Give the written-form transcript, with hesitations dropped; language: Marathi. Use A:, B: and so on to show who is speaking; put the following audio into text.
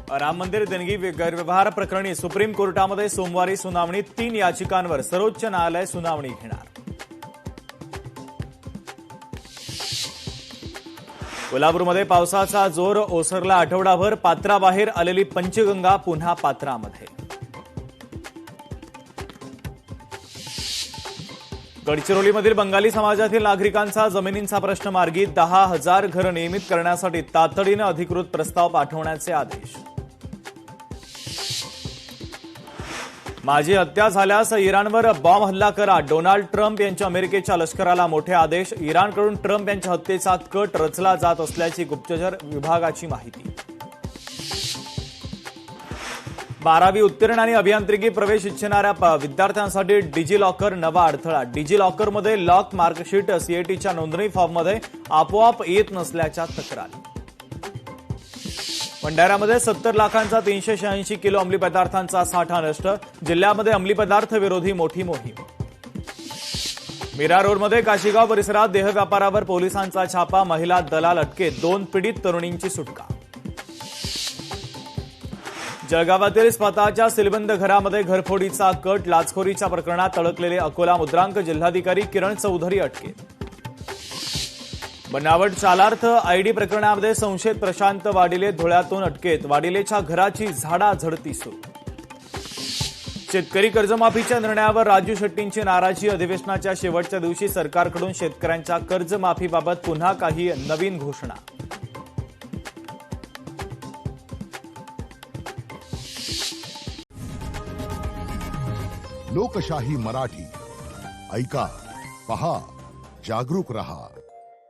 A: राम मंदिर देणगी गैरव्यवहार प्रकरणी सुप्रीम कोर्टामध्ये सोमवारी सुनावणी 3 याचिकांवर सर्वोच्च न्यायालय सुनावणी घेणार। कोल्हापूरमध्ये पावसाचा जोर ओसरला। आठवडाभर पात्राबाहेर आलेली पंचगंगा पुन्हा पात्रामध्ये। गडचिरोलीमधील बंगाली समाजातील नागरिकांचा जमिनींचा प्रश्न मार्गी 10,000 घरं नियमित करण्यासाठी तातडीने अधिकृत प्रस्ताव पाठवण्याचे आदेश। माझी हत्या झाल्यास इराणवर बॉम्ब हल्ला करा। डोनाल्ड ट्रम्प यांच्या अमेरिकेच्या लष्कराला मोठे आदेश। इराणकडून ट्रम्प यांच्या हत्येचा कट रचला जात असल्याची गुप्तचर विभागाची माहिती। 12वी उत्तीर्ण आणि अभियांत्रिकी प्रवेश इच्छिणाऱ्या विद्यार्थ्यांसाठी डिजिलॉकर नवा अडथळा। डिजिलॉकरमध्ये लॉक मार्कशीट सीएटीच्या नोंदणी फॉर्ममध्ये आपोआप येत नसल्याच्या तक्रारी। भंडाऱ्यामध्ये 70 लाखांचा 386 किलो अंमली पदार्थांचा साठा नष्ट। जिल्ह्यामध्ये अंमली पदार्थ विरोधी मोठी मोहीम। मीरा रोडमध्ये काशीगाव परिसरात देह व्यापारावर पोलिसांचा छापा। महिला दलाल अटकेत। 2 पीडित तरुणींची सुटका। जळगावातील स्वतःच्या सीलबंद घरामध्ये घरफोडीचा कट। लाचखोरीच्या प्रकरणात अडकलेले अकोला मुद्रांक जिल्हाधिकारी किरण चौधरी अटकेत। बनावट चालार्थ आयडी प्रकरणामध्ये संशयित प्रशांत वाडिले धुळ्यातून अटकेत। वाडिलेच्या घराची झाडाझडती सुरू। शेतकरी कर्जमाफीच्या निर्णयावर राजू शेट्टींची नाराजी। अधिवेशनाच्या शेवटच्या दिवशी सरकारकडून शेतकऱ्यांच्या कर्जमाफीबाबत पुन्हा काही नवीन घोषणा।
B: लोकशाही मराठी ऐका, पहा, जागरूक रहा।